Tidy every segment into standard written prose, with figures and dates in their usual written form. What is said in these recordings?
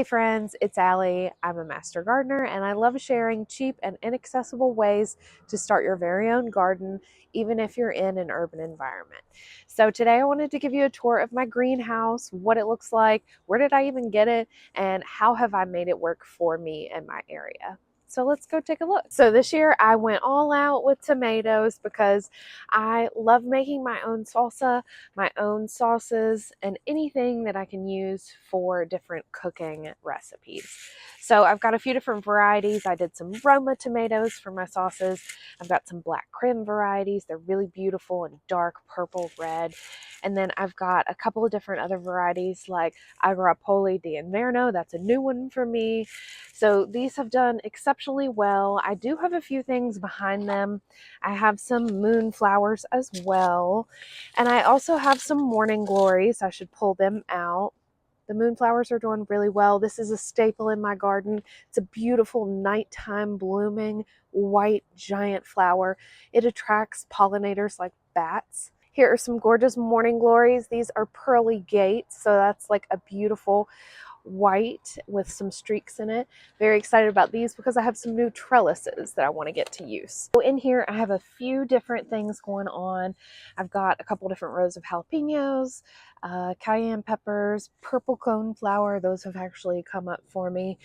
Hey friends, it's Allie. I'm a master gardener and I love sharing cheap and inaccessible ways to start your very own garden, even if you're in an urban environment. So today I wanted to give you a tour of my greenhouse, what it looks like, where did I even get it, and how have I made it work for me in my area. So let's go take a look. So this year I went all out with tomatoes because I love making my own salsa, my own sauces, and anything that I can use for different cooking recipes. So I've got a few different varieties. I did some Roma tomatoes for my sauces. I've got some black krim varieties. They're really beautiful and dark purple red. And then I've got a couple of different other varieties like Agrapoli di Inverno. That's a new one for me. So these have done exceptionally well. I do have a few things behind them. I have some moonflowers as well. And I also have some morning glories. I should pull them out. The moonflowers are doing really well. This is a staple in my garden. It's a beautiful nighttime blooming white giant flower. It attracts pollinators like bats. Here are some gorgeous morning glories. These are pearly gates, so that's like a beautiful white with some streaks in it. Very excited about these because I have some new trellises that I want to get to use. So in here I have a few different things going on. I've got a couple different rows of jalapenos, cayenne peppers, purple coneflower. Those have actually come up for me.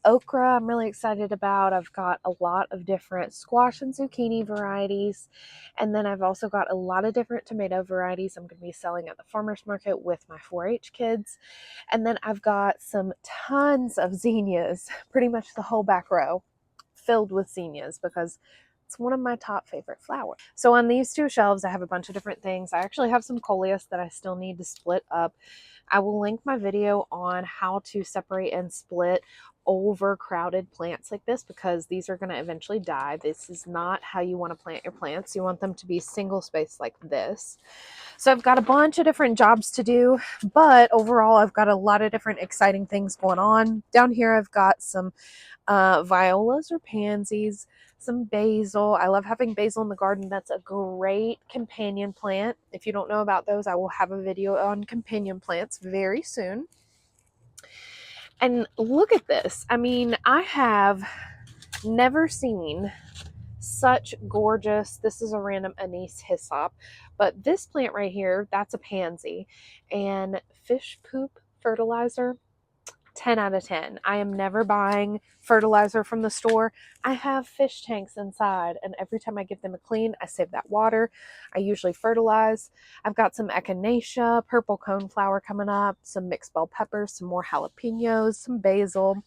Okra I'm really excited about. I've got a lot of different squash and zucchini varieties. And then I've also got a lot of different tomato varieties I'm going to be selling at the farmer's market with my 4-H kids. And then I've got some tons of zinnias, pretty much the whole back row filled with zinnias because it's one of my top favorite flowers. So on these two shelves, I have a bunch of different things. I actually have some coleus that I still need to split up. I will link my video on how to separate and split overcrowded plants like this because these are going to eventually die. This is not how you want to plant your plants. You want them to be single spaced like this. So I've got a bunch of different jobs to do, but overall I've got a lot of different exciting things going on. Down here I've got some violas or pansies, some basil. I love having basil in the garden. That's a great companion plant. If you don't know about those, I will have a video on companion plants very soon. And look at this. I mean, I have never seen such gorgeous, this is a random anise hyssop, but this plant right here, that's a pansy. And fish poop fertilizer, 10 out of 10. I am never buying fertilizer from the store. I have fish tanks inside, and every time I give them a clean, I save that water. I usually fertilize. I've got some echinacea, purple coneflower coming up, some mixed bell peppers, some more jalapenos, some basil.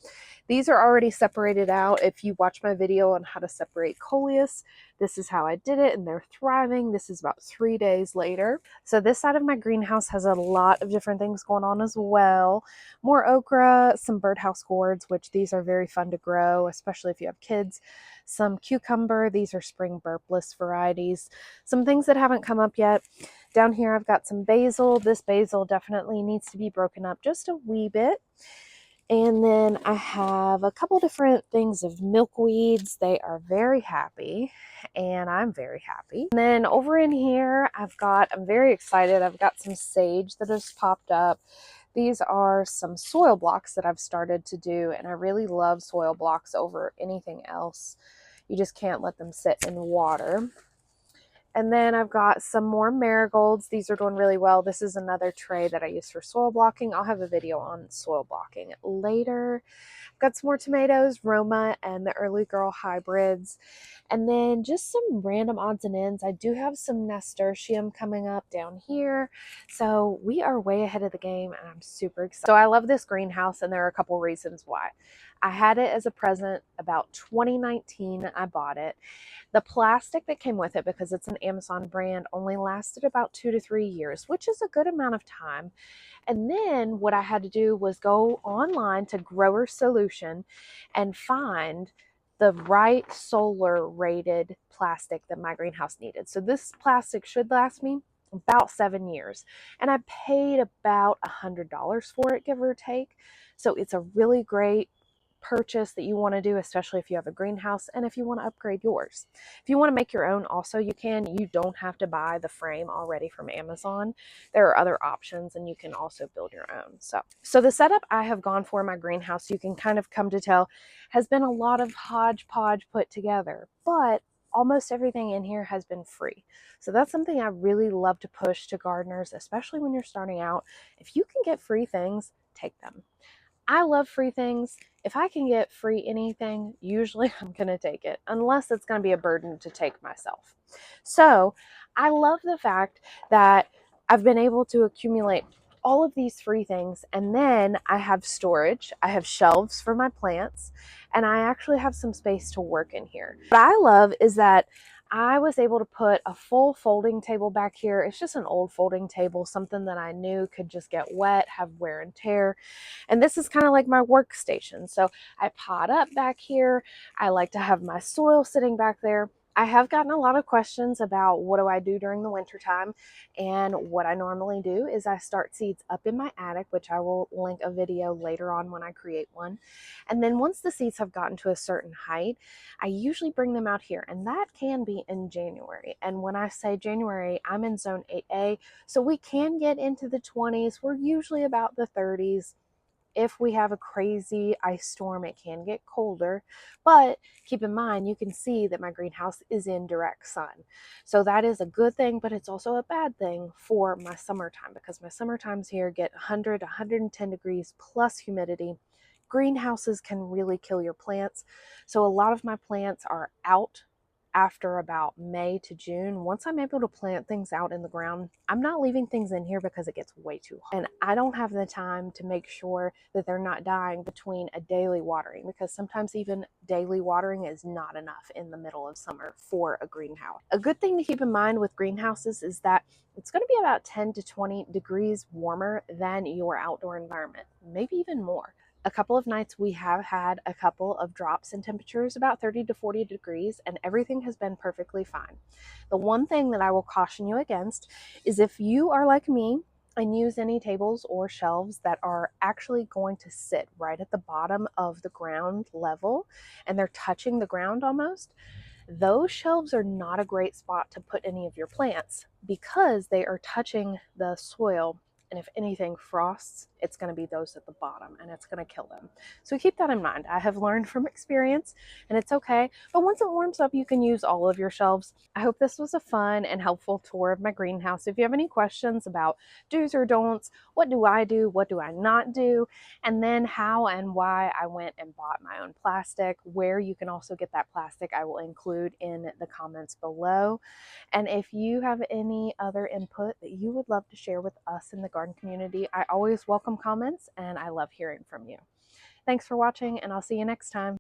These are already separated out. If you watch my video on how to separate coleus, this is how I did it, and they're thriving. This is about 3 days later. So this side of my greenhouse has a lot of different things going on as well. More okra, some birdhouse gourds, which these are very fun to grow, especially if you have kids. Some cucumber, these are spring burpless varieties. Some things that haven't come up yet. Down here I've got some basil. This basil definitely needs to be broken up just a wee bit. And then I have a couple different things of milkweeds. They are very happy, and I'm very happy. And then over in here, I'm very excited. I've got some sage that has popped up. These are some soil blocks that I've started to do, and I really love soil blocks over anything else. You just can't let them sit in water. And then I've got some more marigolds. These are doing really well. This is another tray that I use for soil blocking. I'll have a video on soil blocking later. I've got some more tomatoes, Roma, and the early girl hybrids. And then just some random odds and ends. I do have some nasturtium coming up down here. So we are way ahead of the game, and I'm super excited. So I love this greenhouse, and there are a couple reasons why. I had it as a present about 2019. I bought it. The plastic that came with it, because it's an Amazon brand, only lasted about 2 to 3 years, which is a good amount of time. And then what I had to do was go online to Grower Solution and find the right solar rated plastic that my greenhouse needed. So this plastic should last me about 7 years. And I paid about $100 for it, give or take. So it's a really great purchase that you want to do, especially if you have a greenhouse and if you want to upgrade yours. If you want to make your own also, you can. You don't have to buy the frame already from Amazon. There are other options and you can also build your own. So the setup I have gone for in my greenhouse, you can kind of come to tell, has been a lot of hodgepodge put together, but almost everything in here has been free. So that's something I really love to push to gardeners, especially when you're starting out. If you can get free things, take them. I love free things. If I can get free anything, usually I'm going to take it, unless it's going to be a burden to take myself. So I love the fact that I've been able to accumulate all of these free things, and then I have storage. I have shelves for my plants, and I actually have some space to work in here. What I love is that I was able to put a full folding table back here. It's just an old folding table, something that I knew could just get wet, have wear and tear. And this is kind of like my workstation. So I pot up back here. I like to have my soil sitting back there. I have gotten a lot of questions about what do I do during the winter time, and what I normally do is I start seeds up in my attic, which I will link a video later on when I create one. And then once the seeds have gotten to a certain height, I usually bring them out here, and that can be in January. And when I say January, I'm in zone 8A, so we can get into the 20s. We're usually about the 30s. If we have a crazy ice storm, it can get colder, but keep in mind, you can see that my greenhouse is in direct sun. So that is a good thing, but it's also a bad thing for my summertime, because my summertimes here get 100, 110 degrees plus humidity. Greenhouses can really kill your plants. So a lot of my plants are out after about May to June. Once I'm able to plant things out in the ground, I'm not leaving things in here because it gets way too hot. And I don't have the time to make sure that they're not dying between a daily watering, because sometimes even daily watering is not enough in the middle of summer for a greenhouse. A good thing to keep in mind with greenhouses is that it's going to be about 10 to 20 degrees warmer than your outdoor environment, maybe even more. A couple of nights we have had a couple of drops in temperatures, about 30 to 40 degrees, and everything has been perfectly fine. The one thing that I will caution you against is if you are like me and use any tables or shelves that are actually going to sit right at the bottom of the ground level and they're touching the ground almost, those shelves are not a great spot to put any of your plants because they are touching the soil. And if anything frosts, it's going to be those at the bottom and it's going to kill them. So keep that in mind. I have learned from experience and it's okay. But once it warms up, you can use all of your shelves. I hope this was a fun and helpful tour of my greenhouse. If you have any questions about do's or don'ts, what do I do, what do I not do, and then how and why I went and bought my own plastic, where you can also get that plastic, I will include in the comments below. And if you have any other input that you would love to share with us in the garden community, I always welcome comments and I love hearing from you. Thanks for watching, and I'll see you next time.